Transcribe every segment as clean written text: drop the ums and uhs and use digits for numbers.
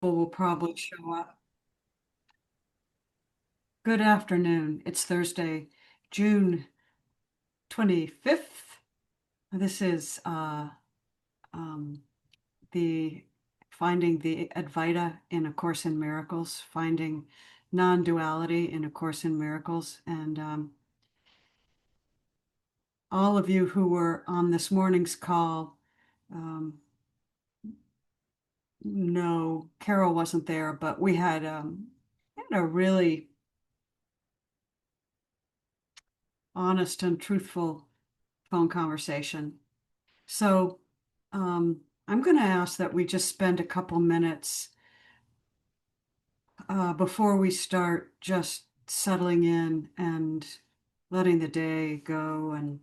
Will probably show up. Good afternoon. It's Thursday, June 25th. This is um, the finding the Advaita in A Course in Miracles, finding non-duality in A Course in Miracles. And all of you who were on this morning's call um, know Carol wasn't there, but we had a really honest and truthful phone conversation. So I'm going to ask that we just spend a couple minutes before we start just settling in and letting the day go and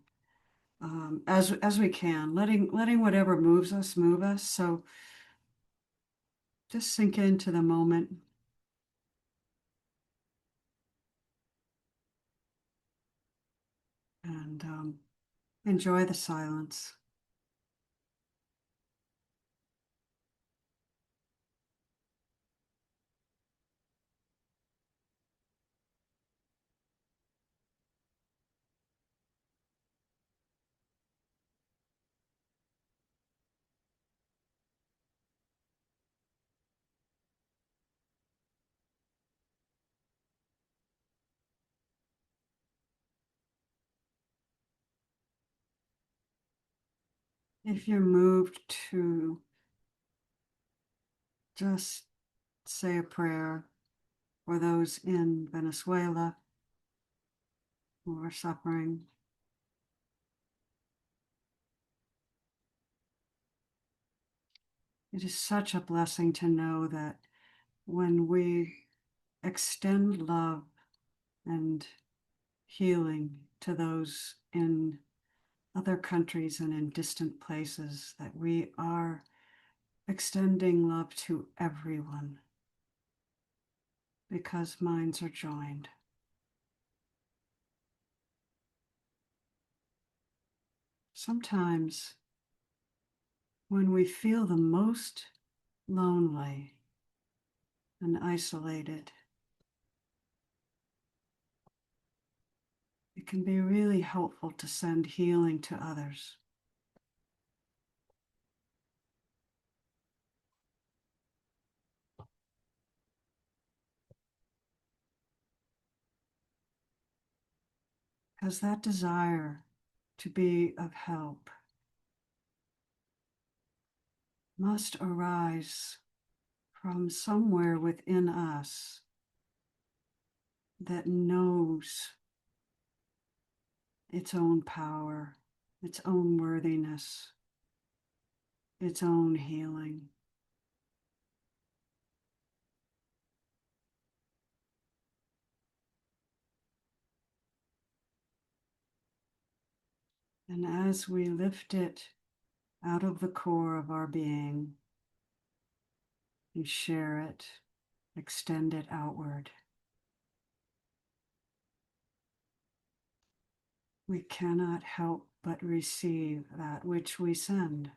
as we can, letting whatever moves us move us. So just sink into the moment and enjoy the silence. If you're moved to just say a prayer for those in Venezuela who are suffering. It is such a blessing to know that when we extend love and healing to those in other countries and in distant places, that we are extending love to everyone because minds are joined. Sometimes when we feel the most lonely and isolated, it can be really helpful to send healing to others. Because that desire to be of help must arise from somewhere within us that knows its own power, its own worthiness, its own healing. And as we lift it out of the core of our being and share it, extend it outward, we cannot help but receive that which we send.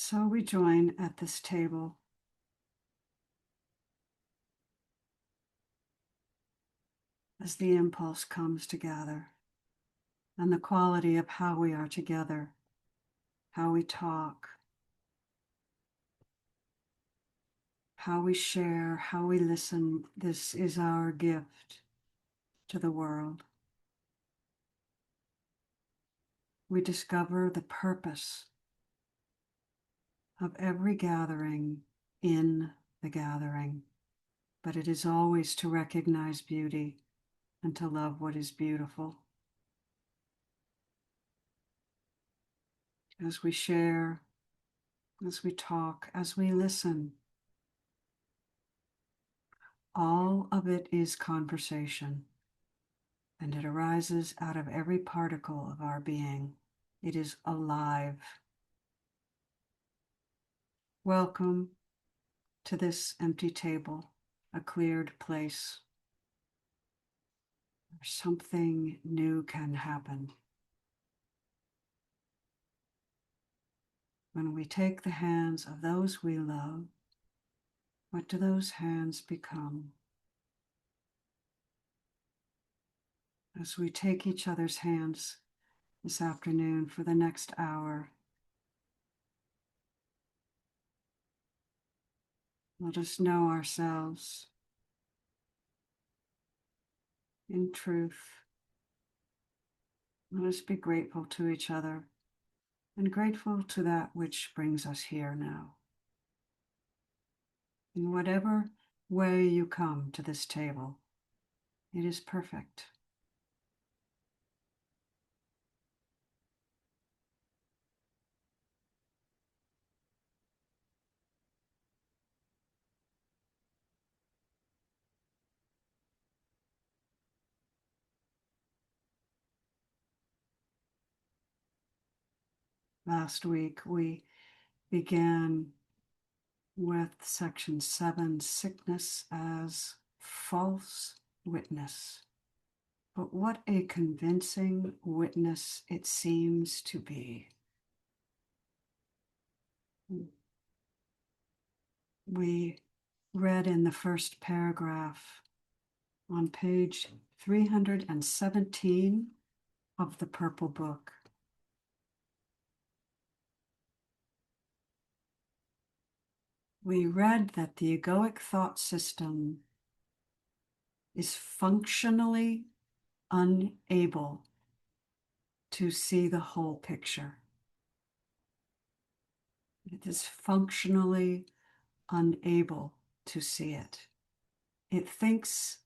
So we join at this table as the impulse comes together and the quality of how we are together, how we talk, how we share, how we listen. This is our gift to the world. We discover the purpose of every gathering in the gathering, but it is always to recognize beauty and to love what is beautiful. As we share as we talk, as we listen. All of it is conversation, and it arises out of every particle of our being. It is alive. Welcome to this empty table, a cleared place where something new can happen. When we take the hands of those we love, what do those hands become? As we take each other's hands this afternoon for the next hour, let us know ourselves in truth. Let us be grateful to each other and grateful to that which brings us here now. In whatever way you come to this table, it is perfect. Last week, we began with section 7, sickness as false witness. But what a convincing witness it seems to be. We read in the first paragraph on page 317 of the Purple Book. We read that the egoic thought system is functionally unable to see the whole picture. It is functionally unable to see it. It thinks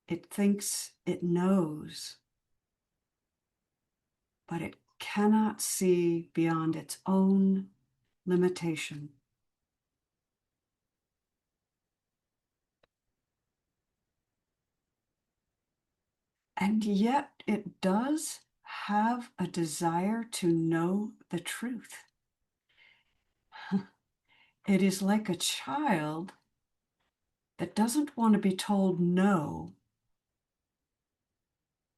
it knows, but it cannot see beyond its own limitation. And yet it does have a desire to know the truth. It is like a child that doesn't want to be told no,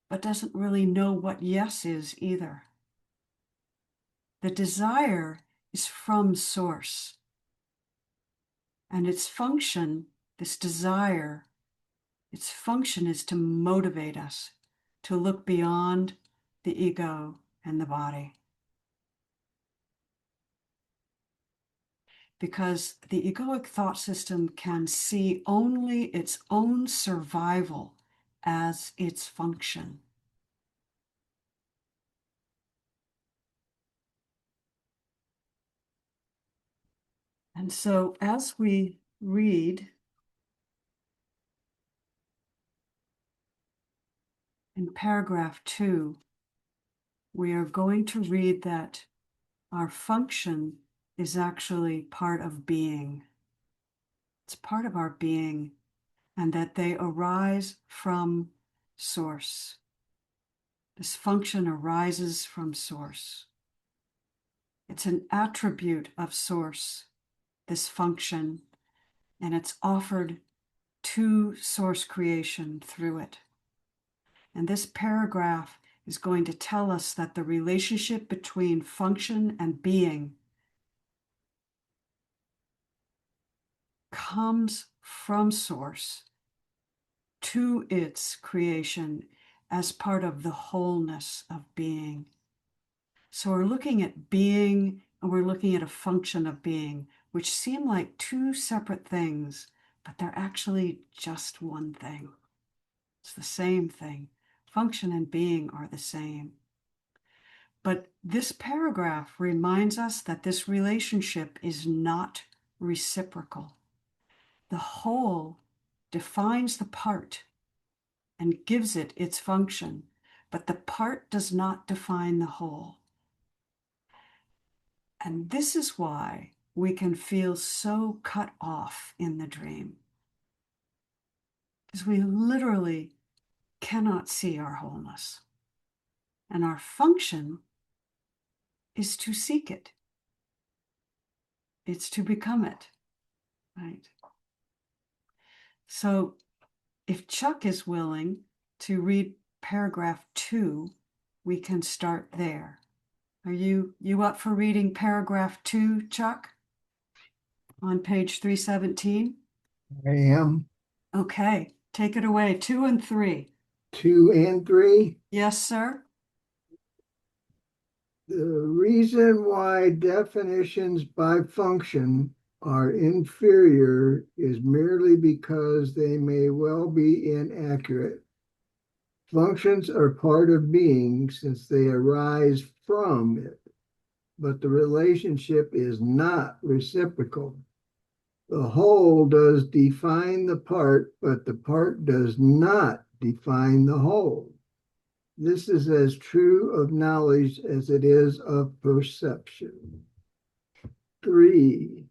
but doesn't really know what yes is either. The desire is from source, and its function, this desire, its function is to motivate us to look beyond the ego and the body. Because the egoic thought system can see only its own survival as its function. And so as we read in paragraph 2, we are going to read that our function is actually part of being. It's part of our being, and that they arise from source. This function arises from source. It's an attribute of source, this function, and it's offered to source creation through it. And this paragraph is going to tell us that the relationship between function and being comes from source to its creation as part of the wholeness of being. So we're looking at being and we're looking at a function of being, which seem like two separate things, but they're actually just one thing. It's the same thing. Function and being are the same. But this paragraph reminds us that this relationship is not reciprocal. The whole defines the part and gives it its function, but the part does not define the whole. And this is why we can feel so cut off in the dream because we literally cannot see our wholeness. And our function is to seek it. It's to become it, right? So if Chuck is willing to read paragraph 2, we can start there. Are you up for reading paragraph 2, Chuck? On page 317? I am. Okay, take it away. 2 and 3. 2 and 3. Yes, sir. The reason why definitions by function are inferior is merely because they may well be inaccurate. Functions are part of being since they arise from it, but the relationship is not reciprocal. The whole does define the part, but the part does not define the whole. This is as true of knowledge as it is of perception. 3,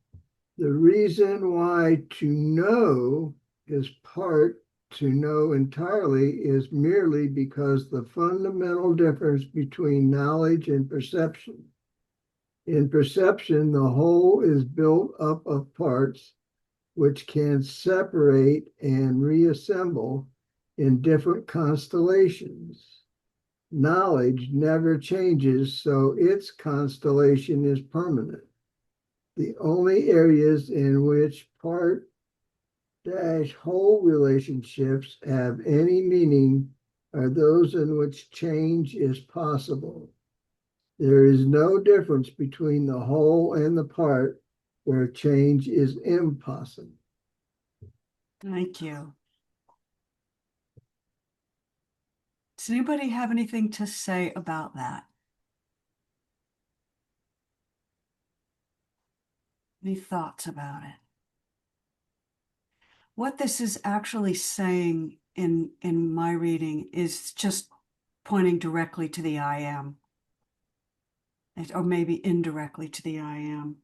the reason why to know is part to know entirely is merely because the fundamental difference between knowledge and perception. In perception, the whole is built up of parts which can separate and reassemble in different constellations. Knowledge never changes, so its constellation is permanent. The only areas in which part-whole relationships have any meaning are those in which change is possible. There is no difference between the whole and the part where change is impossible. Thank you. Does anybody have anything to say about that? Any thoughts about it? What this is actually saying in my reading is just pointing directly to the I am, or maybe indirectly to the I am.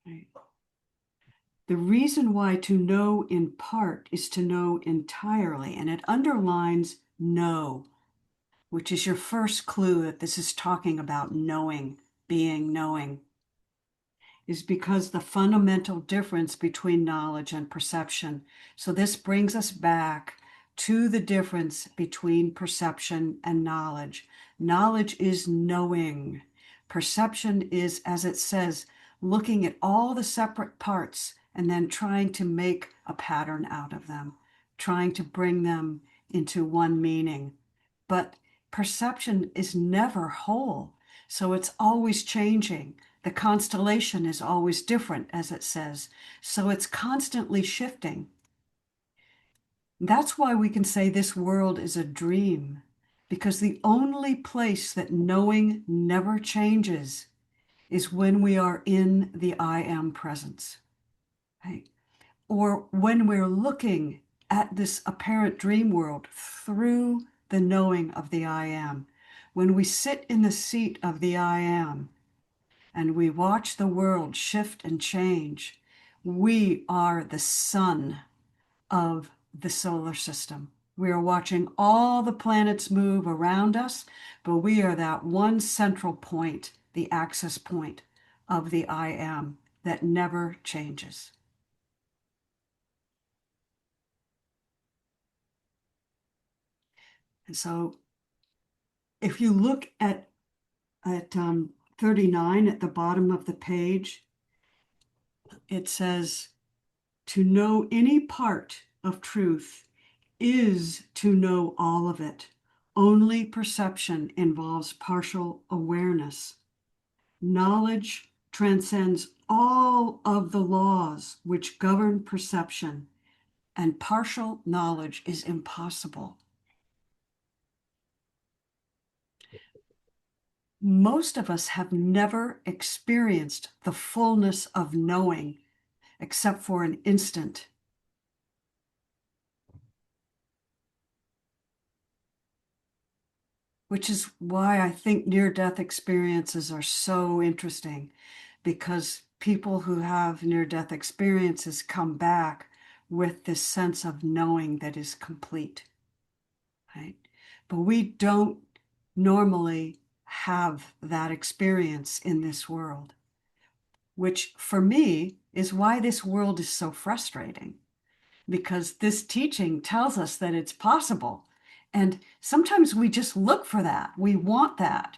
Right. The reason why to know in part is to know entirely, and it underlines know, which is your first clue that this is talking about knowing, being knowing, is because the fundamental difference between knowledge and perception. So this brings us back to the difference between perception and knowledge. Knowledge is knowing. Perception is, as it says, looking at all the separate parts and then trying to make a pattern out of them, trying to bring them into one meaning. But perception is never whole, so it's always changing. The constellation is always different, as it says, so it's constantly shifting. That's why we can say this world is a dream, because the only place that knowing never changes is when we are in the I am presence, right? Or when we're looking at this apparent dream world through the knowing of the I am. When we sit in the seat of the I am and we watch the world shift and change, we are the sun of the solar system. We are watching all the planets move around us, but we are that one central point, the axis point of the I am that never changes. And so if you look at 39 at the bottom of the page, it says, to know any part of truth is to know all of it. Only perception involves partial awareness. Knowledge transcends all of the laws which govern perception, and partial knowledge is impossible. Most of us have never experienced the fullness of knowing except for an instant. which is why I think near-death experiences are so interesting, because people who have near-death experiences come back with this sense of knowing that is complete, right? But we don't normally have that experience in this world, which for me is why this world is so frustrating, because this teaching tells us that it's possible. And sometimes we just look for that. We want that.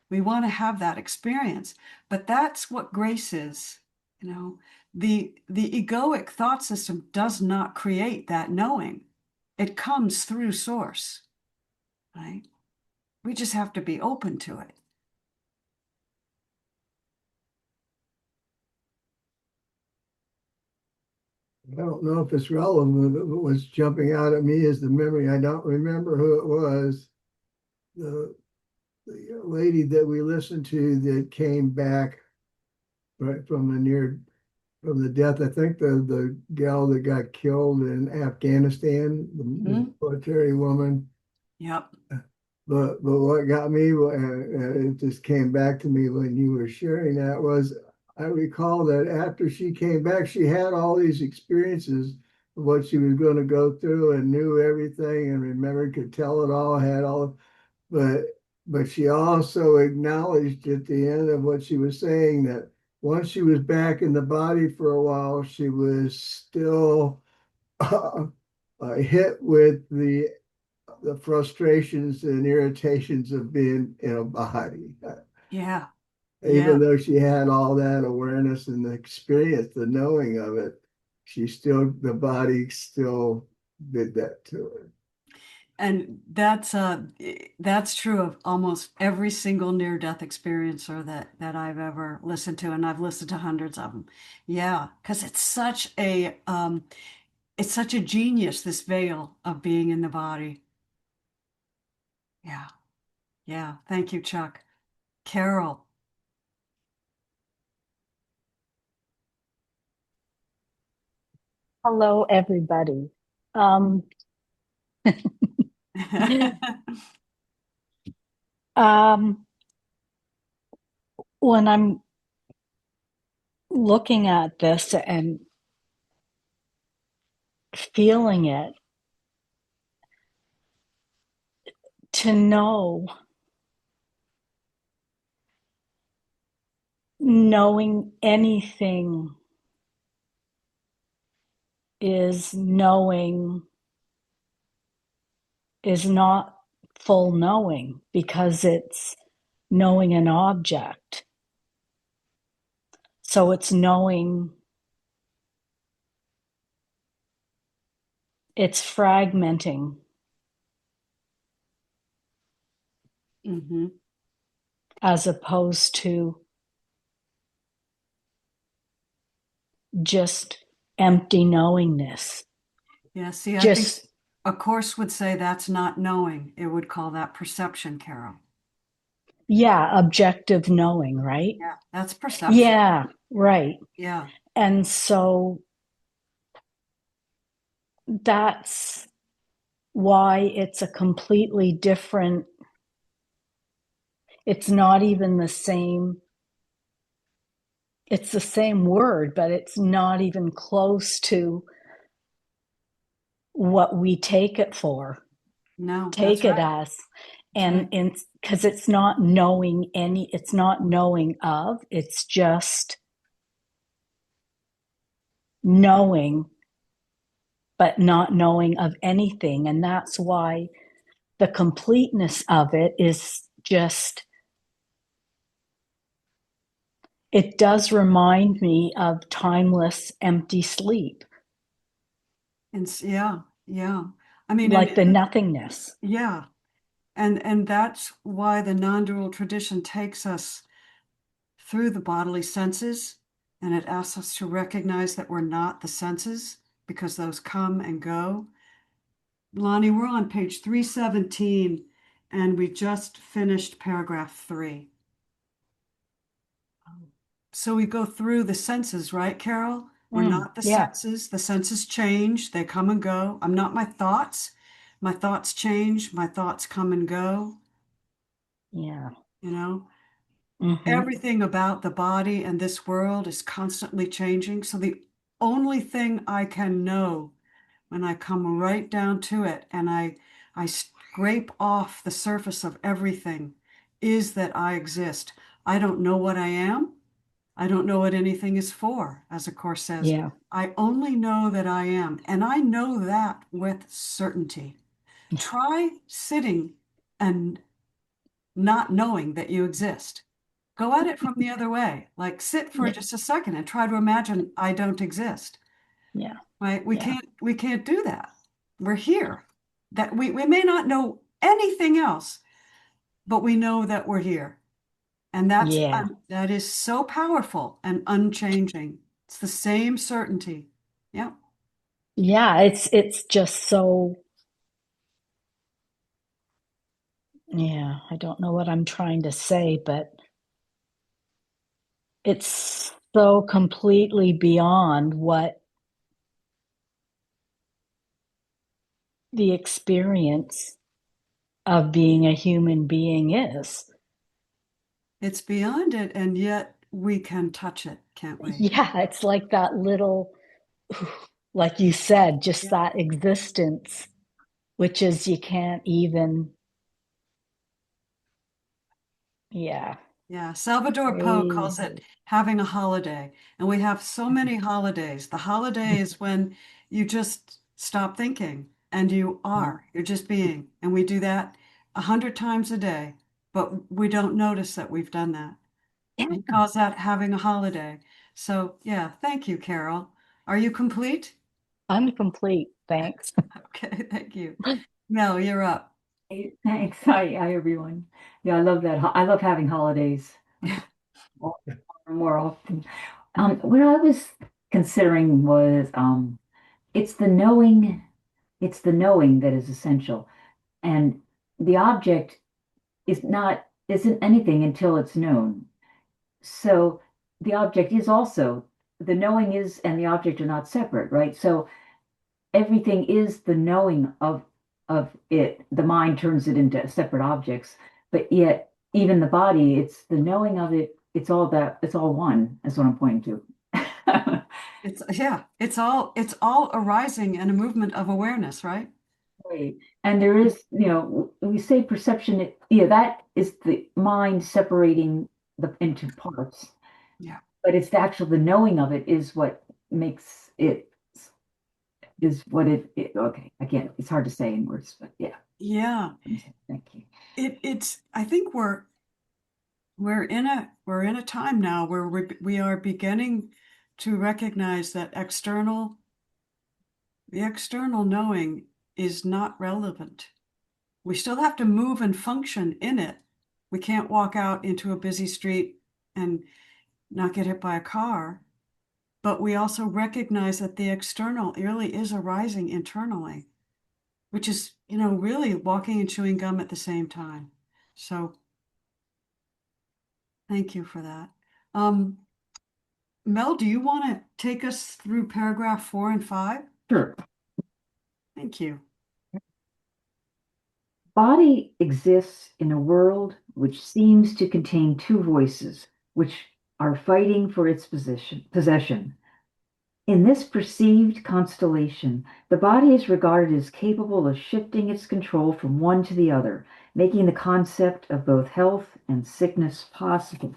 We want to have that experience. But that's what grace is. You know, the egoic thought system does not create that knowing. It comes through source, right? We just have to be open to it. I don't know if it's relevant, but what's jumping out at me is the memory. I don't remember who it was. The lady that we listened to that came back right from the death. I think the gal that got killed in Afghanistan, the military woman. Yep. But what got me, it just came back to me when you were sharing that, was I recall that after she came back, she had all these experiences of what she was going to go through and knew everything and remembered, could tell it all, had all, but she also acknowledged at the end of what she was saying that once she was back in the body for a while, she was still hit with the frustrations and irritations of being in a body. Yeah. Even Yeah. though she had all that awareness and the experience, the knowing of it, the body still did that to her. And that's true of almost every single near-death experiencer that I've ever listened to, and I've listened to hundreds of them. Yeah, because it's such a genius, this veil of being in the body. Yeah, yeah. Thank you, Chuck. Carol. Hello, everybody. Um, when I'm looking at this and feeling it, to know, knowing anything is knowing, is not full knowing because it's knowing an object. So it's knowing, it's fragmenting Mm-hmm. as opposed to just empty knowingness. Yeah, see, I think Just, a course would say that's not knowing. It would call that perception, Carol. yeah, objective knowing, right? Yeah, that's perception. Yeah, right. Yeah. And so that's why it's a completely different, it's not even the same, it's the same word, but it's not even close to what we take it for, No, take that's it right. as. That's right. And because it's not knowing any, it's not knowing of, it's just knowing, but not knowing of anything. And that's why the completeness of it is just, it does remind me of timeless empty sleep, And yeah, yeah. I mean, like the and nothingness. yeah, and that's why the non-dual tradition takes us through the bodily senses, and it asks us to recognize that we're not the senses because those come and go. Lonnie, we're on page 317, and we just finished paragraph 3. So we go through the senses, right, Carol? We're not the Yeah. senses. The senses change, they come and go. I'm not my thoughts. My thoughts change, my thoughts come and go. Yeah. you know? Hmm. Everything about the body and this world is constantly changing. So the only thing I can know when I come right down to it and I scrape off the surface of everything is that I exist. I don't know what I am. I don't know what anything is for, as the Course says. Yeah. I only know that I am, and I know that with certainty. Try sitting and not knowing that you exist. Go at it from the other way. Like sit for Yeah. just a second and try to imagine I don't exist. Yeah. Right? Yeah. We can't do that. We're here. That we may not know anything else, but we know that we're here. And Yeah. that is so powerful and unchanging. It's the same certainty. Yeah. Yeah. It's just so, yeah, I don't know what I'm trying to say, but it's so completely beyond what the experience of being a human being is. It's beyond it, and yet we can touch it, can't we? Yeah, it's like that little, like you said, just Yeah. that existence, which is you can't even, yeah, Yeah, Salvador Poe calls it crazy. having a holiday. And we have so many holidays. The holiday is when you just stop thinking and you're just being. And we do that 100 times a day, but we don't notice that we've done that. Yeah, He calls that having a holiday. So, yeah, thank you, Carol. Are you complete? I'm complete. Thanks. Okay, thank you. Mel, you're up. Hey, thanks. Hi, everyone. Yeah, I love that. I love having holidays more, more often. What I was considering was it's the knowing, it's the knowing that is essential, and the object isn't anything until it's known. So the object is also the knowing is, and the object are not separate, right? So everything is the knowing of it. The mind turns it into separate objects, but yet even the body, it's the knowing of it. It's all one. That's what I'm pointing to. It's all arising in a movement of awareness, right? Right. And there is, we say perception, yeah, that is the mind separating the into parts, Yeah. but it's the knowing of it is what makes it is what okay, again, it's hard to say in words, but yeah. Yeah. Thank you. I think we're in a time now where we are beginning to recognize that the external knowing is not relevant. We still have to move and function in it. We can't walk out into a busy street and not get hit by a car, but we also recognize that the external really is arising internally, which is, really walking and chewing gum at the same time. So thank you for that. Um, Mel, do you want to take us through paragraph 4 and 5? Sure. Thank you. Body exists in a world which seems to contain two voices, which are fighting for its possession. In this perceived constellation, the body is regarded as capable of shifting its control from one to the other, making the concept of both health and sickness possible.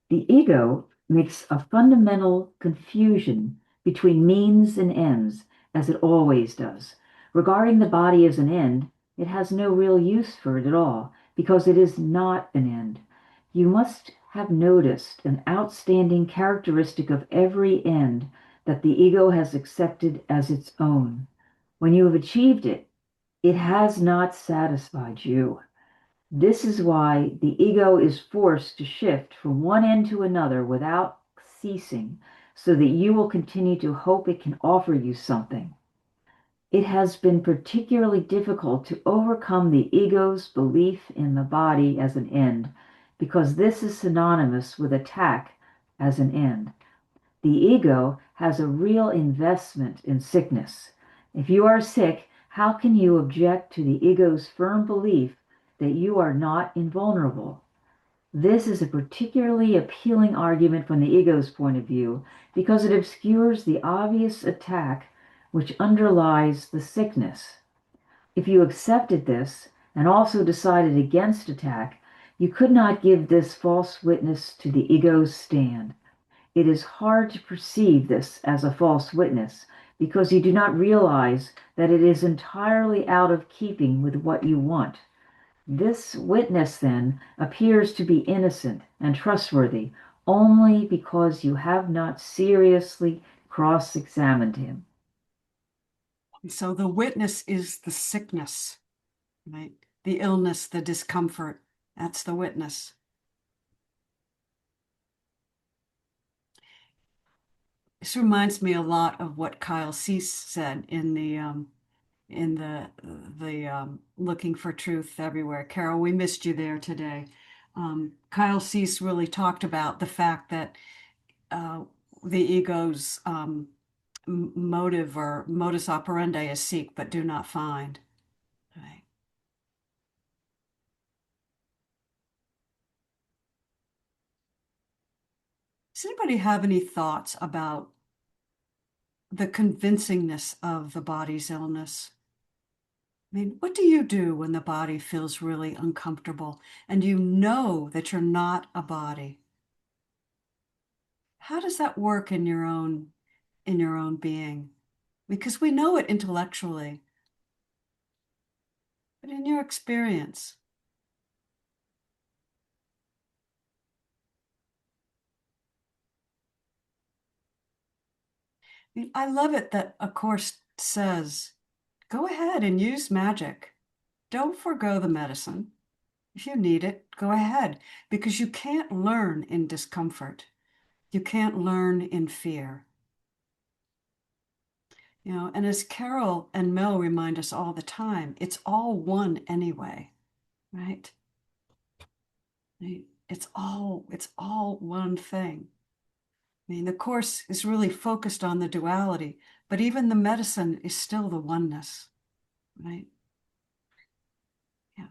The ego makes a fundamental confusion between means and ends, as it always does. Regarding the body as an end, it has no real use for it at all, because it is not an end. You must have noticed an outstanding characteristic of every end that the ego has accepted as its own. When you have achieved it, it has not satisfied you. This is why the ego is forced to shift from one end to another without ceasing, so that you will continue to hope it can offer you something. It has been particularly difficult to overcome the ego's belief in the body as an end, because this is synonymous with attack as an end. The ego has a real investment in sickness. If you are sick, how can you object to the ego's firm belief that you are not invulnerable. This is a particularly appealing argument from the ego's point of view because it obscures the obvious attack which underlies the sickness. If you accepted this and also decided against attack, you could not give this false witness to the ego's stand. It is hard to perceive this as a false witness because you do not realize that it is entirely out of keeping with what you want. This witness, then, appears to be innocent and trustworthy only because you have not seriously cross-examined him. So the witness is the sickness, right? The illness, the discomfort. That's the witness. This reminds me a lot of what Kyle Cease said in the Looking for Truth Everywhere. Carol, we missed you there today. Kyle Cease really talked about the fact that the ego's motive or modus operandi is seek but do not find. Right. Does anybody have any thoughts about the convincingness of the body's illness? I mean, what do you do when the body feels really uncomfortable and you know that you're not a body? How does that work in your own being? Because we know it intellectually, but in your experience. I mean, I love it that A Course says, go ahead and use magic. Don't forgo the medicine. If you need it, go ahead, because you can't learn in discomfort. You can't learn in fear. You know, and as Carol and Mel remind us all the time, it's all one anyway, right? It's all one thing. I mean, the Course is really focused on the duality, but even the medicine is still the oneness, right? Yeah.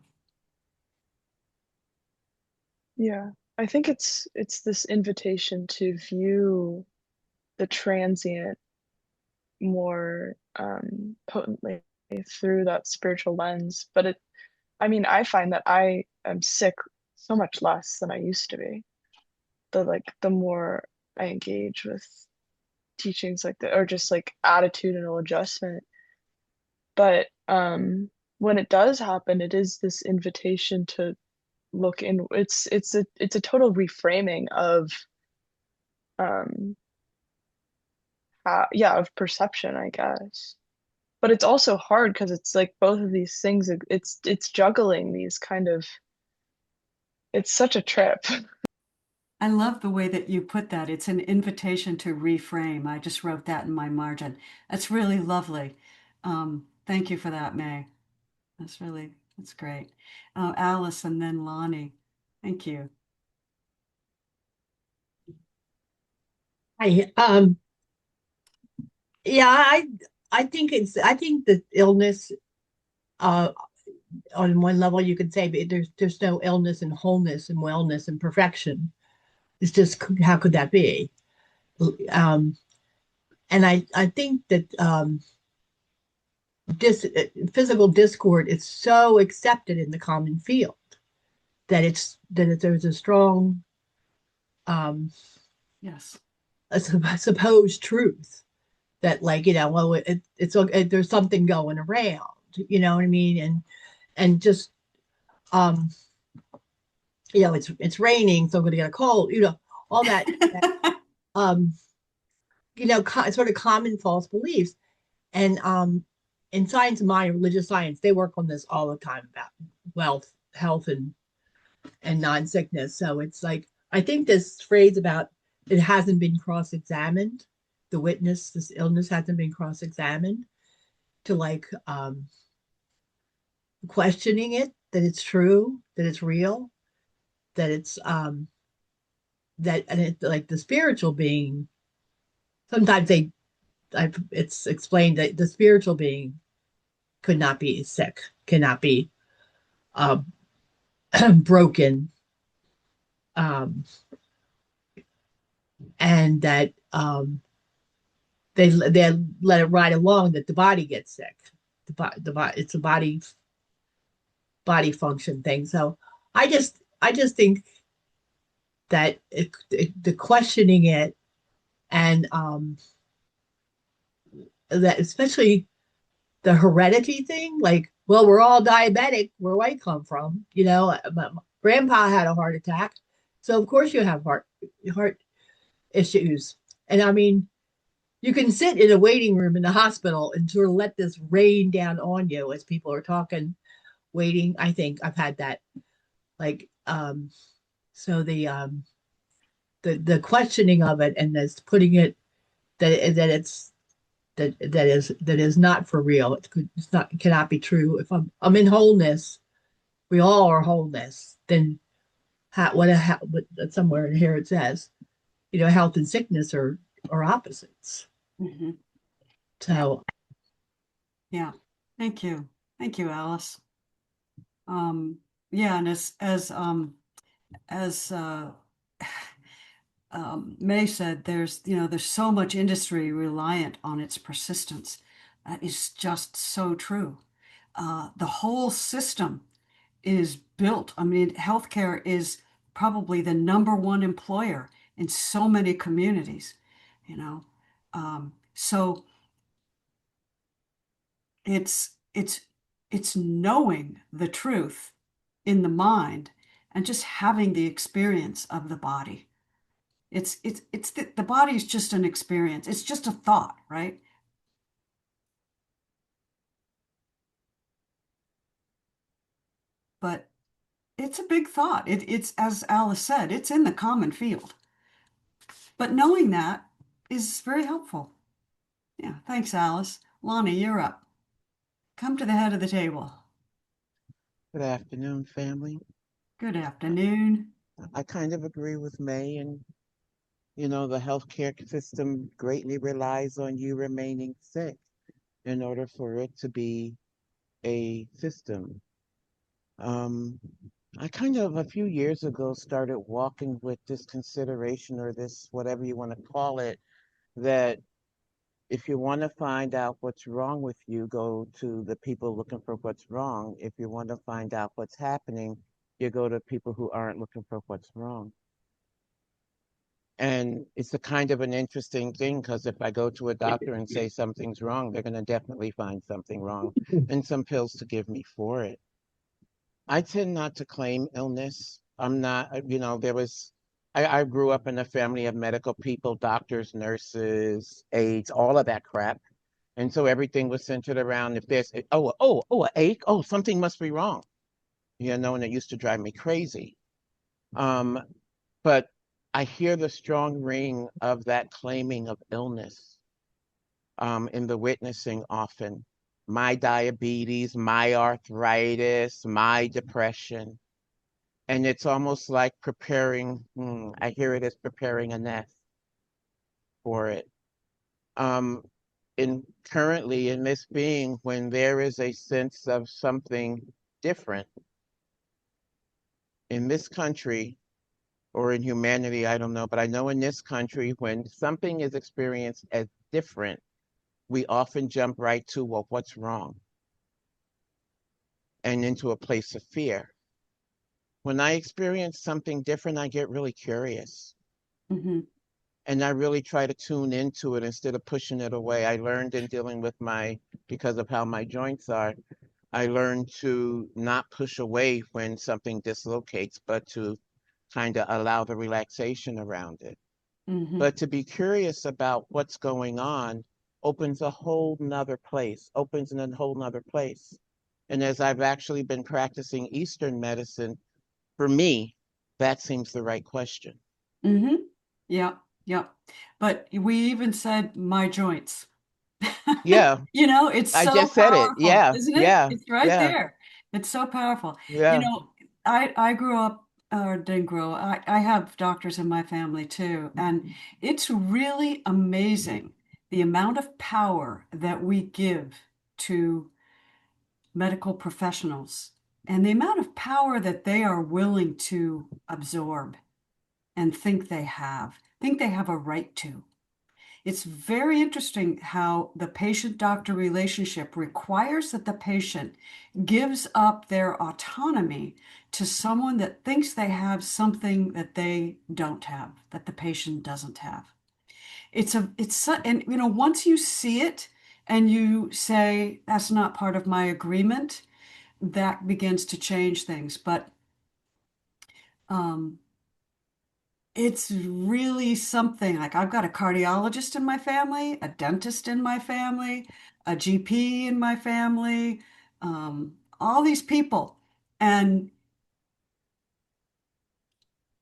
Yeah. I think it's this invitation to view the transient more potently through that spiritual lens. But I find that I am sick so much less than I used to be. The more I engage with teachings like that, or just like attitudinal adjustment. But when it does happen, it is this invitation to look in. It's a total reframing of of perception, I guess. But it's also hard because it's like both of these things. It's juggling these kind of. It's such a trip. I love the way that you put that. It's an invitation to reframe. I just wrote that in my margin. That's really lovely. Thank you for that, May. That's great. Alice and then Lonnie. Thank you. I think the illness, on one level you could say, but there's no illness and wholeness and wellness and perfection. It's just, how could that be? And I think that this physical discord is so accepted in the common field that there's a strong Yes. a supposed truth that, like, well, there's something going around, you know what I mean? And just it's raining, so I'm going to get a cold, all that sort of common false beliefs. And in science of mind, religious science, they work on this all the time about wealth, health, and non-sickness. So it's like, I think this phrase about it hasn't been cross-examined, this illness hasn't been cross-examined, to like questioning it, that it's true, that it's real, that it's like the spiritual being. Sometimes it's explained that the spiritual being could not be sick, cannot be broken, um, and that they let it ride along, that the body gets sick. It's a body function thing. So I just think that the questioning it, and that especially the heredity thing, like, well, we're all diabetic, where do I come from? My grandpa had a heart attack, so of course you have heart issues. And I mean, you can sit in a waiting room in the hospital and sort of let this rain down on you as people are talking, waiting. I think I've had that. Like, so the questioning of it, and this putting it, that is not for real. It cannot be true. If I'm in wholeness, we all are wholeness. Then what somewhere in here it says, health and sickness are opposites. Mhm. So Yeah. Thank you. Thank you, Alice. Yeah, and as May said, there's so much industry reliant on its persistence. That is just so true. The whole system is built. I mean, healthcare is probably the number one employer in so many communities, you know. So it's knowing the truth in the mind and just having the experience of the body. It's the body is just an experience. It's just a thought, right? But it's a big thought. It's, as Alice said, it's in the common field. But knowing that is very helpful. Yeah, thanks, Alice. Lonnie, you're up. Come to the head of the table. Good afternoon, family. Good afternoon. I kind of agree with May, and the healthcare system greatly relies on you remaining sick in order for it to be a system. Um, I kind of a few years ago started walking with this consideration, or this, whatever you want to call it, that if you want to find out what's wrong with you, go to the people looking for what's wrong. If you want to find out what's happening, you go to people who aren't looking for what's wrong. And it's a kind of an interesting thing, because if I go to a doctor and say something's wrong, they're going to definitely find something wrong and some pills to give me for it. I tend not to claim illness. I'm not, I grew up in a family of medical people, doctors, nurses, aides, all of that crap. And so everything was centered around, if there's, an ache, oh, something must be wrong, and it used to drive me crazy. Um, but I hear the strong ring of that claiming of illness in the witnessing often. My diabetes, my arthritis, my depression. And it's almost like preparing, I hear it as preparing a nest for it. Um, Currently in this being, when there is a sense of something different in this country, or in humanity, I don't know, but I know in this country, when something is experienced as different, we often jump right to, well, what's wrong? And into a place of fear. When I experience something different, I get really curious. Mm-hmm. And I really try to tune into it instead of pushing it away. I learned in dealing with because of how my joints are, I learned to not push away when something dislocates, but to kind of allow the relaxation around it. Mm-hmm. But to be curious about what's going on opens in a whole nother place. And as I've actually been practicing Eastern medicine, for me, that seems the right question. Mm-hmm. Yeah, yeah. But we even said my joints. Yeah, It's I so just said it. powerful, Yeah, isn't it? yeah, It's right yeah, there. It's so powerful. yeah. I grew up, or didn't grow. I have doctors in my family too, and it's really amazing the amount of power that we give to medical professionals and the amount of power that they are willing to absorb and think they have a right to. It's very interesting how the patient-doctor relationship requires that the patient gives up their autonomy to someone that thinks they have something that they don't have, that the patient doesn't have. And once you see it and you say, that's not part of my agreement, that begins to change things. But um, it's really something. Like, I've got a cardiologist in my family, a dentist in my family, a GP in my family, all these people. And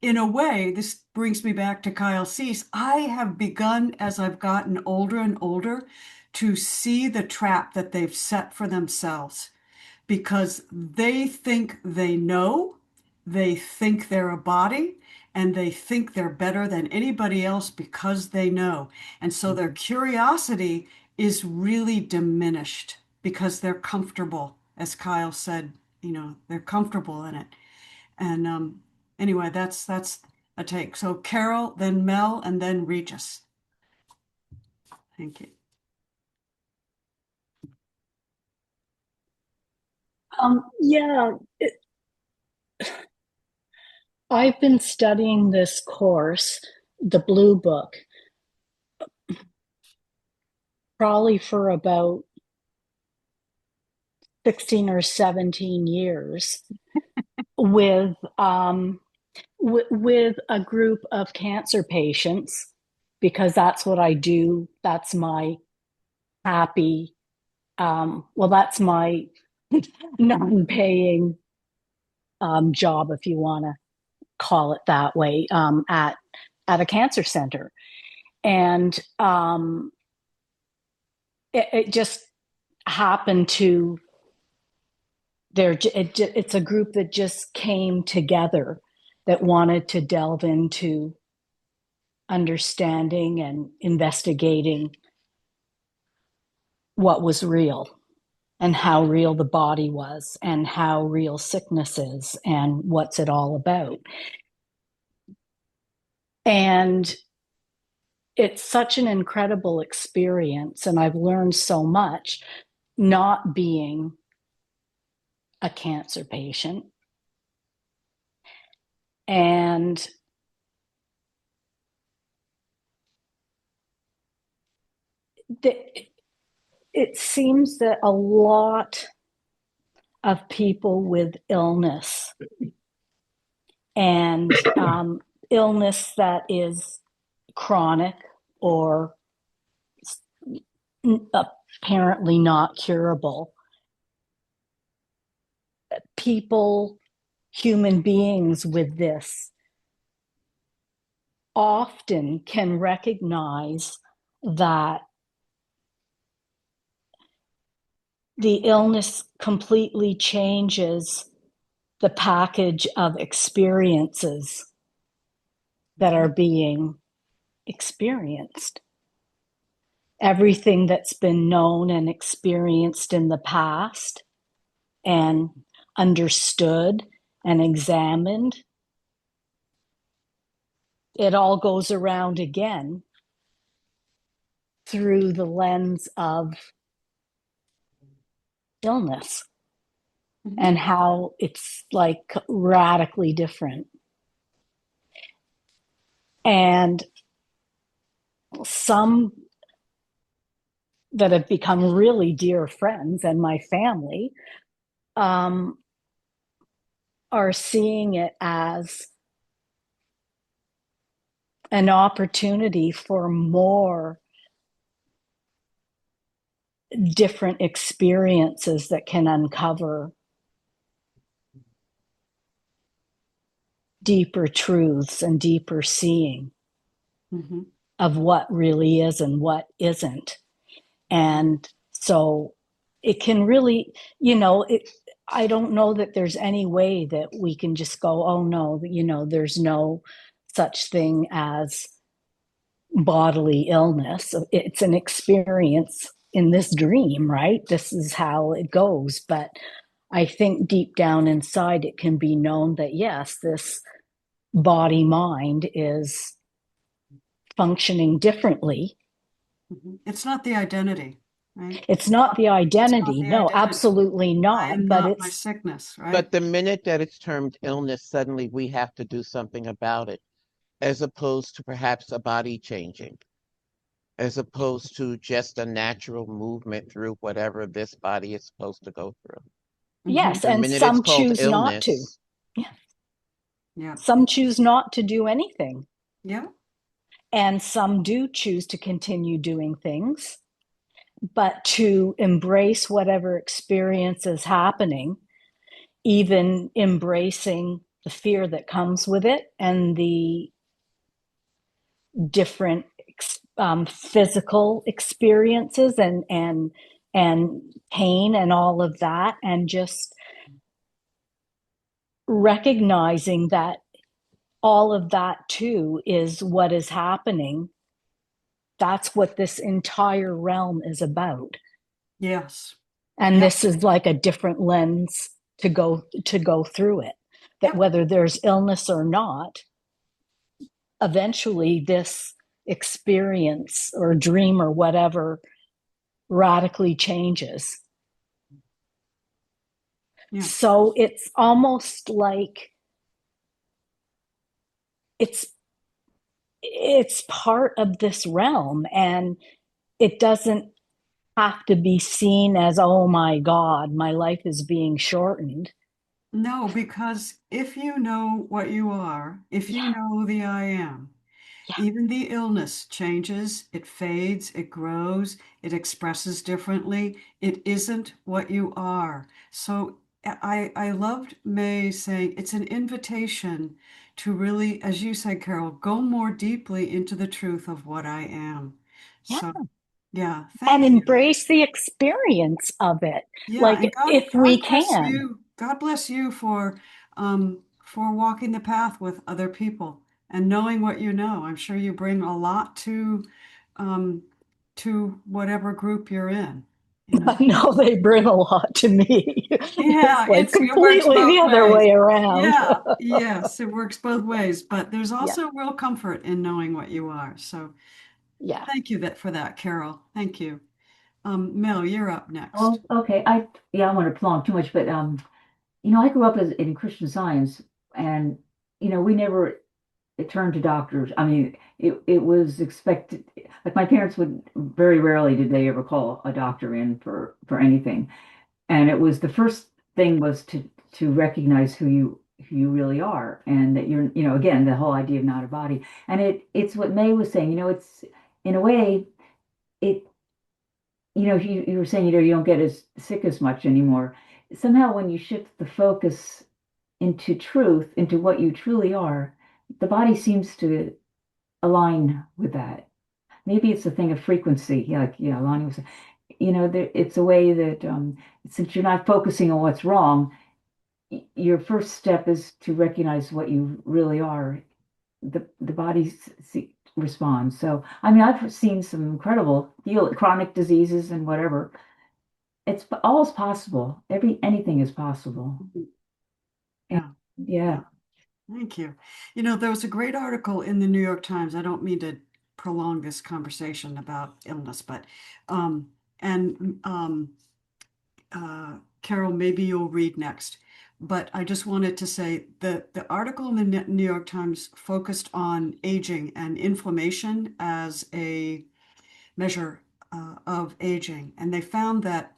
in a way, this brings me back to Kyle Cease. I have begun, as I've gotten older and older, to see the trap that they've set for themselves, because they think they know, they think they're a body, and they think they're better than anybody else because they know. And so their curiosity is really diminished because they're comfortable, as Kyle said, they're comfortable in it. And anyway, that's a take. So Carol, then Mel, and then Regis. Thank you. Yeah, I've been studying this course, the Blue Book, probably for about 16 or 17 years with a group of cancer patients, because that's what I do. That's my happy, that's my non-paying job, if you want to call it that way, at a cancer center. And it just happened to it's a group that just came together that wanted to delve into understanding and investigating what was real and how real the body was and how real sickness is and what's it all about. And it's such an incredible experience, and I've learned so much not being a cancer patient. And it seems that a lot of people with illness and illness that is chronic or apparently not curable, human beings with this often can recognize that the illness completely changes the package of experiences that are being experienced. Everything that's been known and experienced in the past and understood and examined, it all goes around again through the lens of illness. Mm-hmm. And how it's like radically different. And some that have become really dear friends and my family are seeing it as an opportunity for more different experiences that can uncover deeper truths and deeper seeing mm-hmm. of what really is and what isn't. And so it can really, I don't know that there's any way that we can just go, oh no, there's no such thing as bodily illness. It's an experience in this dream, right? This is how it goes. But I think deep down inside it can be known that yes, this body mind is functioning differently. It's not the identity, right? It's not the It's not identity. the No, identity. absolutely I not. am But not my it's sickness, right? But the minute that it's termed illness, suddenly we have to do something about it, as opposed to perhaps a body changing, as opposed to just a natural movement through whatever this body is supposed to go through. yes, The and minute it's some called choose not to. illness, Yeah. Yeah. Some choose not to do anything. Yeah. And some do choose to continue doing things, but to embrace whatever experience is happening, even embracing the fear that comes with it and the different physical experiences and pain and all of that, and just recognizing that all of that too is what is happening. That's what this entire realm is about. Yes. And Yep. this is like a different lens to go through it. That Yep. whether there's illness or not, eventually this experience or dream or whatever radically changes. Yeah. So it's almost like it's part of this realm, and it doesn't have to be seen as, oh my God, my life is being shortened. No, because if you know what you are, if you know the I am, even the illness changes, it fades, it grows, it expresses differently. It isn't what you are. So I loved May saying it's an invitation to really, as you said, Carol, go more deeply into the truth of what I am. Yeah. So yeah, And thank you. embrace the experience of it. Yeah, Like and if God we bless can. you. God bless you for walking the path with other people and knowing what you know. I'm sure you bring a lot um to whatever group you're in, you know. No, they bring a lot to me. It's Yeah, like it works completely both the other ways. way around. Yeah, yes, it works both ways, but there's Yeah. also real comfort in knowing what you are. So Yeah. thank you for that, Carol. Thank you. Mel, you're up next. Oh, okay. I don't want to prolong too much, but I grew up in Christian Science, and we never turned to doctors. I mean, it was expected. Like my parents would very rarely did they ever call a doctor in for anything, and it was the first thing was to recognize who you really are, and that you're again the whole idea of not a body, and it's what May was saying. It's in a way it you were saying, you don't get as sick as much anymore. Somehow, when you shift the focus into truth, into what you truly are, the body seems to align with that. Maybe it's a thing of frequency. Yeah, like, yeah, Lonnie was saying. It's a way that since you're not focusing on what's wrong, your first step is to recognize what you really are. The body responds. So, I mean, I've seen some incredible chronic diseases and whatever. It's all is possible. Anything is possible. Yeah. Yeah. Thank you. There was a great article in the New York Times. I don't mean to prolong this conversation about illness, but and Carol, maybe you'll read next. But I just wanted to say the article in the New York Times focused on aging and inflammation as a measure of aging, and they found that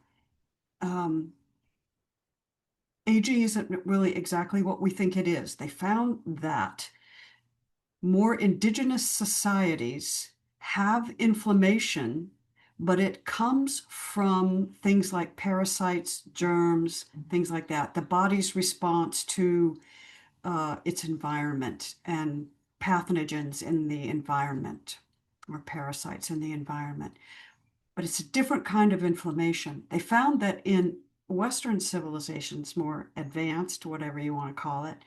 aging isn't really exactly what we think it is. They found that more indigenous societies have inflammation, but it comes from things like parasites, germs, things like that. The body's response to its environment and pathogens in the environment or parasites in the environment. But it's a different kind of inflammation. They found that in Western civilizations, more advanced, whatever you want to call it,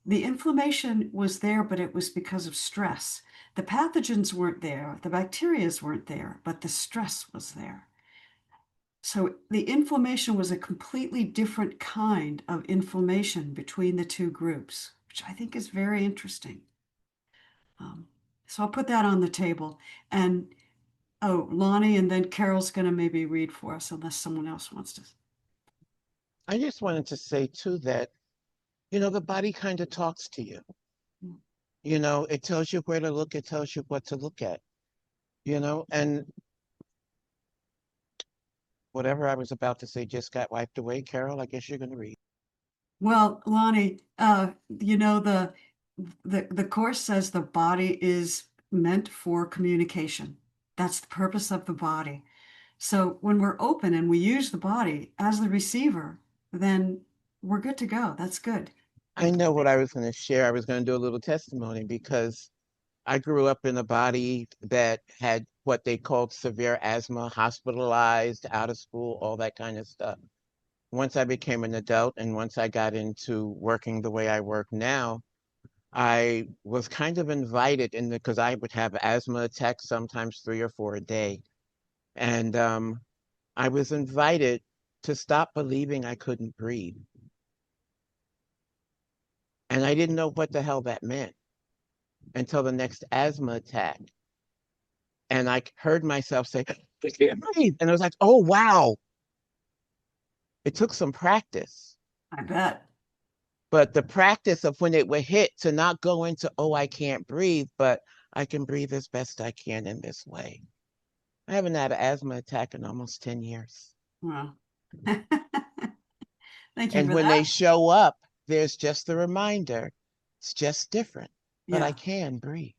the inflammation was there, but it was because of stress. The pathogens weren't there, the bacteria weren't there, but the stress was there. So the inflammation was a completely different kind of inflammation between the two groups, which I think is very interesting. So I'll put that on the table. And oh, Lonnie, and then Carol's going to maybe read for us, unless someone else wants to. I just wanted to say too that, the body kind of talks to you. It tells you where to look, it tells you what to look at, and whatever I was about to say just got wiped away. Carol, I guess you're going to read. Well, Lonnie, the course says the body is meant for communication. That's the purpose of the body. So when we're open and we use the body as the receiver, then we're good to go. That's good. I know what I was going to share. I was going to do a little testimony because I grew up in a body that had what they called severe asthma, hospitalized, out of school, all that kind of stuff. Once I became an adult and once I got into working the way I work now, I was kind of invited in because I would have asthma attacks, sometimes 3 or 4 a day. And I was invited to stop believing I couldn't breathe. And I didn't know what the hell that meant until the next asthma attack. And I heard myself say, I can't breathe. And I was like, oh, wow. It took some practice. I bet. But the practice of when it would hit to not go into, oh, I can't breathe, but I can breathe as best I can in this way. I haven't had an asthma attack in almost 10 years. Wow. Thank you And for when that. they show up, there's just the reminder. It's just different, but Yeah. I can breathe.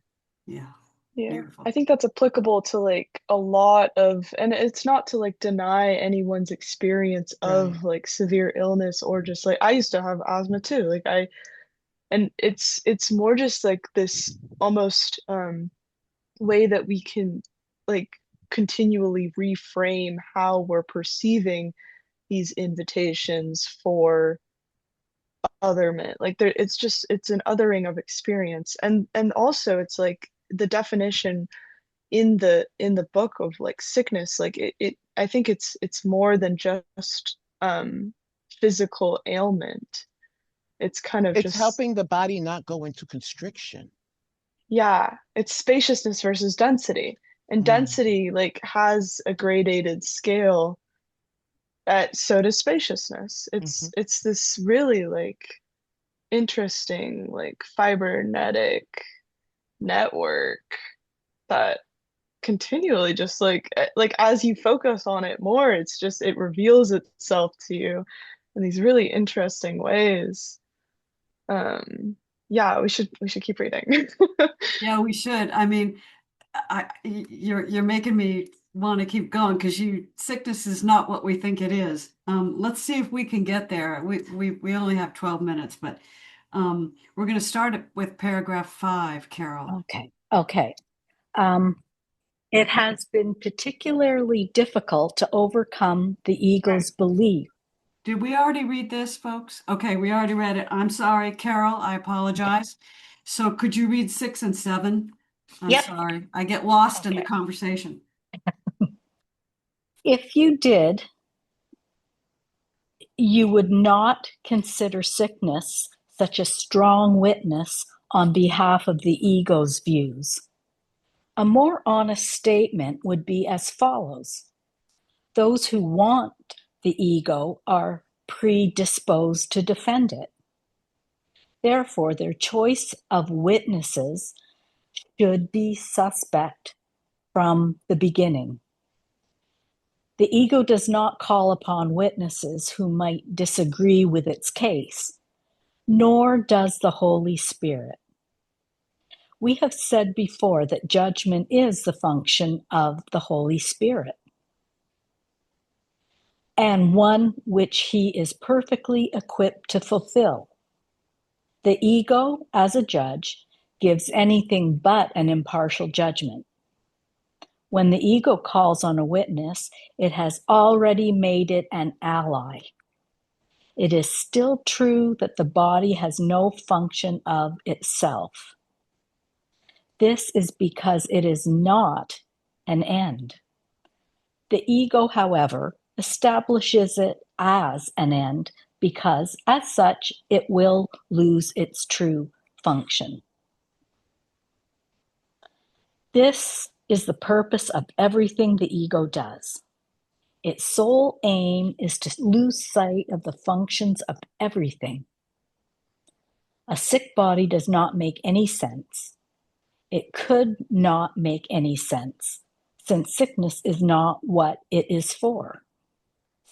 Yeah. Yeah. Beautiful. I think that's applicable to like a lot of, and it's not to like deny anyone's experience of Right. like severe illness or just like I used to have asthma too. And it's more just like this almost way that we can like continually reframe how we're perceiving these invitations for otherment. Like there it's an othering of experience. And also it's like the definition in the book of like sickness, like it I think it's more than just physical ailment. It's kind of It's just, helping the body not go into constriction. yeah, it's spaciousness versus density. And Mm. density like has a gradated scale, so does spaciousness. Mhm. It's this really like interesting like fibernetic network that continually just like as you focus on it more, it's just it reveals itself to you in these really interesting ways. Yeah, we should keep reading. Yeah, we should. I mean, you're making me want to keep going because sickness is not what we think it is. Let's see if we can get there. We only have 12 minutes, but we're going to start with paragraph 5, Carol. Okay. It has been particularly difficult to overcome the ego's belief. Did we already read this, folks? Okay, we already read it. I'm sorry, Carol. I apologize. So could you read 6 and 7? I'm Yep. sorry. I get lost in the Okay. conversation. If you did, you would not consider sickness such a strong witness on behalf of the ego's views. A more honest statement would be as follows. Those who want the ego are predisposed to defend it. Therefore, their choice of witnesses should be suspect from the beginning. The ego does not call upon witnesses who might disagree with its case, nor does the Holy Spirit. We have said before that judgment is the function of the Holy Spirit, and one which he is perfectly equipped to fulfill. The ego, as a judge, gives anything but an impartial judgment. When the ego calls on a witness, it has already made it an ally. It is still true that the body has no function of itself. This is because it is not an end. The ego, however, establishes it as an end because, as such, it will lose its true function. This is the purpose of everything the ego does. Its sole aim is to lose sight of the functions of everything. A sick body does not make any sense. It could not make any sense, since sickness is not what it is for.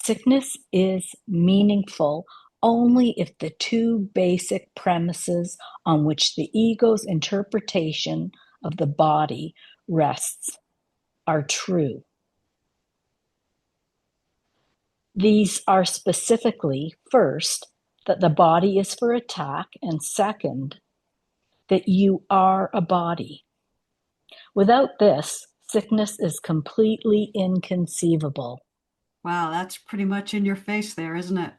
Sickness is meaningful only if the two basic premises on which the ego's interpretation of the body rests are true. These are specifically, first, that the body is for attack, and second, that you are a body. Without this, sickness is completely inconceivable. Wow, that's pretty much in your face there, isn't it?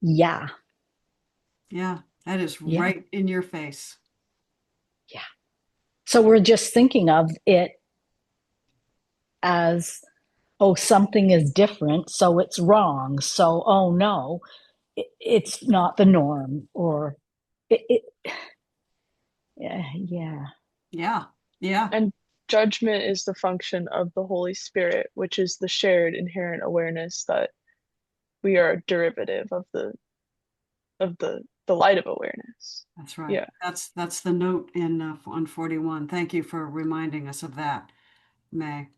Yeah. Yeah, that is Yeah. right in your face. Yeah. So we're just thinking of it as, oh, something is different, so it's wrong. So, oh no, it's not the norm, or yeah. Yeah, yeah, And judgment is the function of the Holy Spirit, which is the shared inherent awareness that we are a derivative of the light of awareness. that's right. Yeah. That's the note in on 41. Thank you for reminding us of that, May.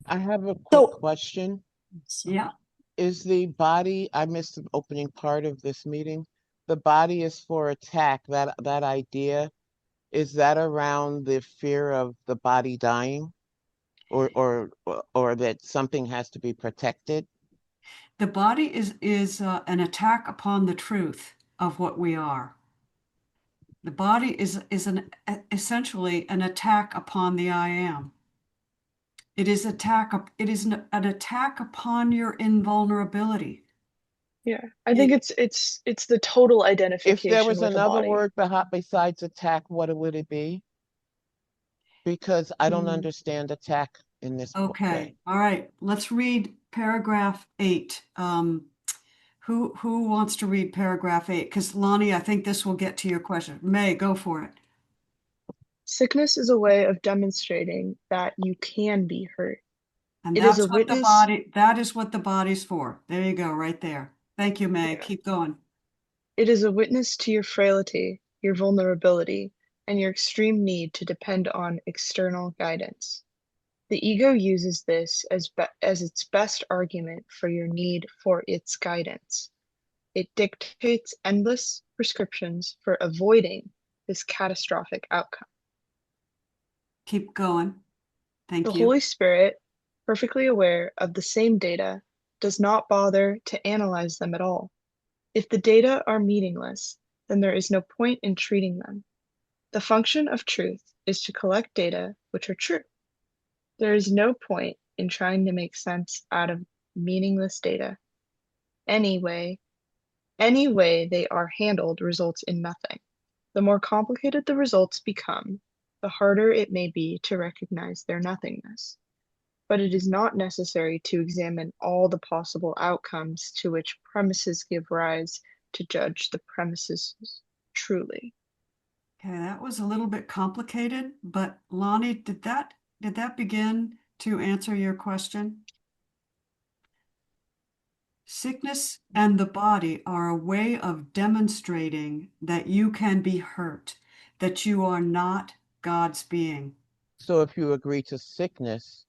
I have a quick So, question. Yeah. Is the body, I missed the opening part of this meeting. The body is for attack. That idea, is that around the fear of the body dying? Or that something has to be protected? The body is an attack upon the truth of what we are. The body is essentially an attack upon the I am. It is an attack upon your invulnerability. Yeah. I think it's the total If identification there was with the another body. word besides attack, what would it be? Because I don't understand attack in this Okay. way. All right. Let's read paragraph 8. Who wants to read paragraph 8? Because Lonnie, I think this will get to your question. May, go for it. Sickness is a way of demonstrating that you can be hurt. And It is that's a what witness. that is what the body's for. There you go, right there. Thank you, May. Yeah. Keep going. It is a witness to your frailty, your vulnerability, and your extreme need to depend on external guidance. The ego uses this as its best argument for your need for its guidance. It dictates endless prescriptions for avoiding this catastrophic outcome. Keep going. The Thank you. Holy Spirit, perfectly aware of the same data, does not bother to analyze them at all. If the data are meaningless, then there is no point in treating them. The function of truth is to collect data which are true. There is no point in trying to make sense out of meaningless data. Any way they are handled results in nothing. The more complicated the results become, the harder it may be to recognize their nothingness. But it is not necessary to examine all the possible outcomes to which premises give rise to judge the premises truly. Okay, that was a little bit complicated, but Lonnie, did that begin to answer your question? Sickness and the body are a way of demonstrating that you can be hurt, that you are not God's being. So if you agree to sickness,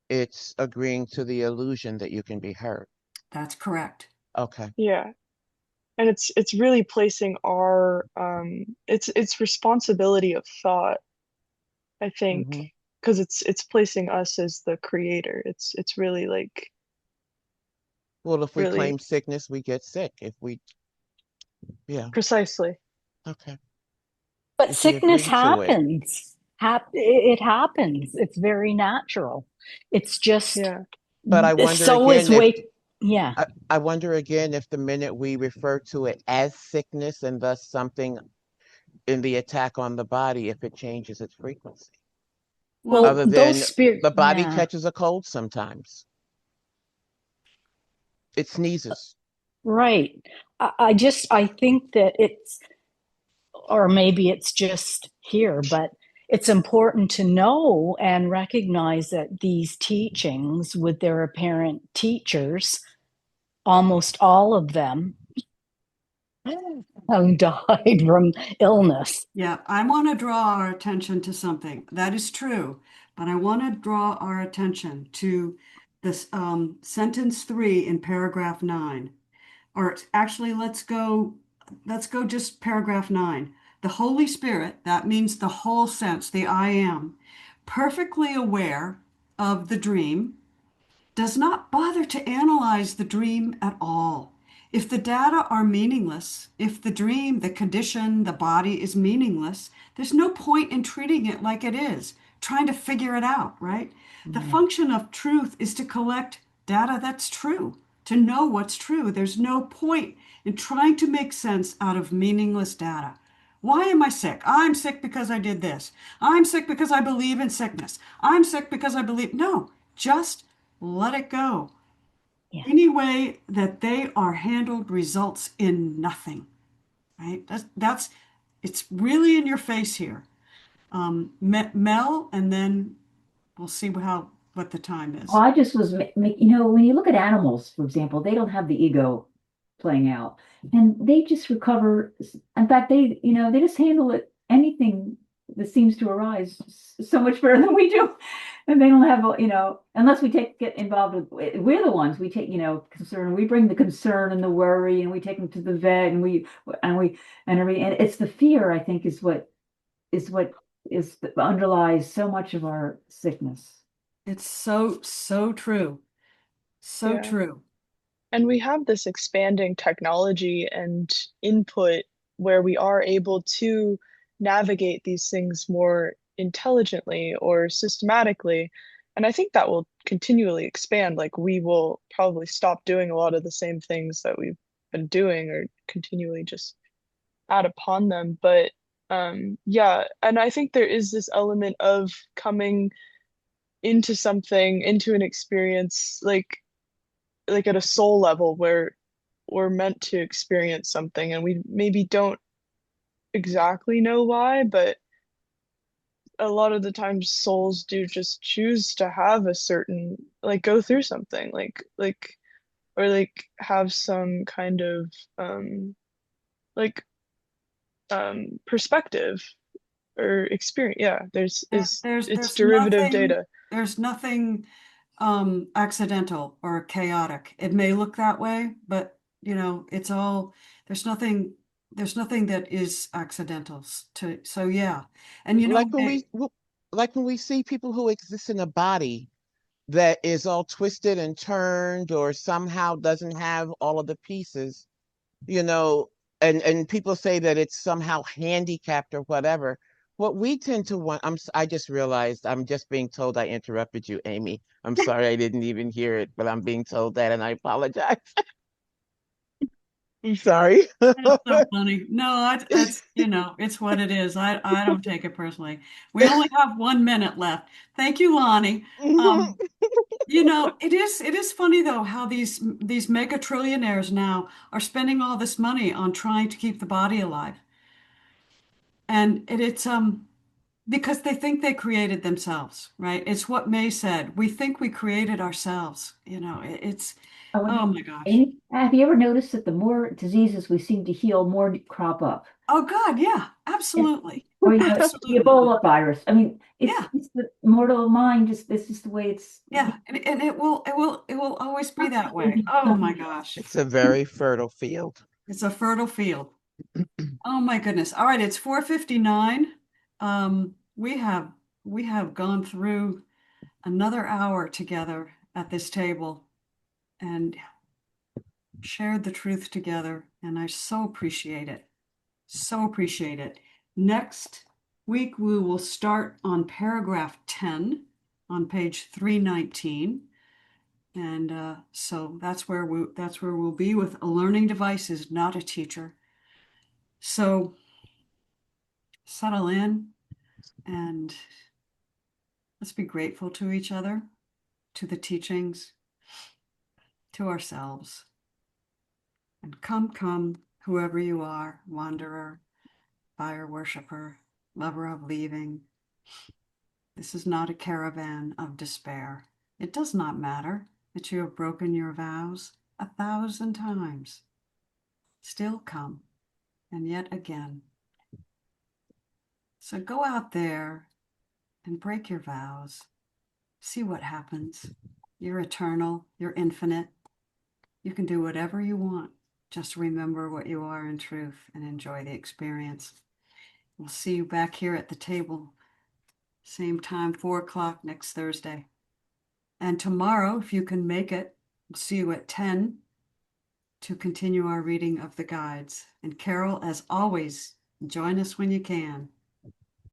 it's agreeing to the illusion that you can be hurt. That's correct. Okay. Yeah. And it's really placing our it's responsibility of thought, I think, because it's placing us as the creator. It's really like, Well, if we really claim sickness, we get sick. Yeah, precisely. okay. but If we sickness agree to it. happens. It happens. It's very natural. It's just, Yeah. But I wonder so is again wake. Yeah. I wonder again if the minute we refer to it as sickness and thus something in the attack on the body, if it changes its frequency. Well, Other those than spirit. the body Yeah. catches a cold sometimes. It sneezes. Right. I think that it's, or maybe it's just here, but it's important to know and recognize that these teachings with their apparent teachers, almost all of them have died from illness. Yeah, I want to draw our attention to something. That is true, but I want to draw our attention to this sentence 3 in paragraph 9. Or actually, let's go just paragraph 9. The Holy Spirit, that means the whole sense, the I am, perfectly aware of the dream, does not bother to analyze the dream at all. If the data are meaningless, if the dream, the condition, the body is meaningless, there's no point in treating it like it is, trying to figure it out, right? The function of truth is to collect data that's true, to know what's true. There's no point in trying to make sense out of meaningless data. Why am I sick? I'm sick because I did this. I'm sick because I believe in sickness. I'm sick because I believe. No, just let it go. Yeah. Any way that they are handled results in nothing, right? It's really in your face here. Mel, and then we'll see what the time is. Well, I just was, when you look at animals, for example, they don't have the ego playing out, and they just recover. In fact, they just handle it, anything that seems to arise so much better than we do. And they don't have, unless we get involved with, we're the ones we take, concern. We bring the concern and the worry, and we take them to the vet, and and it's the fear, I think, is what underlies so much of our sickness. It's so true. So Yeah. true. And we have this expanding technology and input where we are able to navigate these things more intelligently or systematically. And I think that will continually expand. Like, we will probably stop doing a lot of the same things that we've been doing, or continually just add upon them. But yeah, and I think there is this element of coming into something, into an experience, like at a soul level, where we're meant to experience something and we maybe don't exactly know why, but a lot of the times souls do just choose to have a certain, like, go through something, or like have some kind of like perspective or experience. Yeah, it's There's derivative nothing data. there's nothing accidental or chaotic. It may look that way, but it's all there's nothing that is accidental so yeah. And Like when like when we see people who exist in a body that is all twisted and turned or somehow doesn't have all of the pieces, you know, and people say that it's somehow handicapped or whatever. What we tend to want, I just realized I'm just being told I interrupted you, Amy. I'm sorry I didn't even hear it, but I'm being told that and I apologize. I'm sorry. That's so funny. No, it's what it is. I don't take it personally. We only have 1 minute left. Thank you, Lonnie. It is funny though how these mega trillionaires now are spending all this money on trying to keep the body alive. And it's because they think they created themselves, right? It's what May said. We think we created ourselves. It's oh my gosh. Amy, have you ever noticed that the more diseases we seem to heal, more crop up? Oh God, yeah, And, absolutely. or the Absolutely. Ebola virus. I mean, Yeah. it's the mortal mind. Just this is the way it's. Yeah, and it will always be that way. Oh my gosh. It's a very fertile field. It's a fertile field. Oh my goodness. All right, it's 4:59. We have gone through another hour together at this table and shared the truth together, and I so appreciate it. So appreciate it. Next week we will start on paragraph 10 on page 319. And so that's where we'll be with a learning device is not a teacher. So settle in and let's be grateful to each other, to the teachings, to ourselves. And come, whoever you are, wanderer, fire worshiper, lover of leaving. This is not a caravan of despair. It does not matter that you have broken your vows 1,000 times. Still come, and yet again. So go out there and break your vows. See what happens. You're eternal. You're infinite. You can do whatever you want. Just remember what you are in truth and enjoy the experience. We'll see you back here at the table. Same time, 4 o'clock next Thursday. And tomorrow, if you can make it, we'll see you at 10 to continue our reading of the guides. And Carol, as always, join us when you can.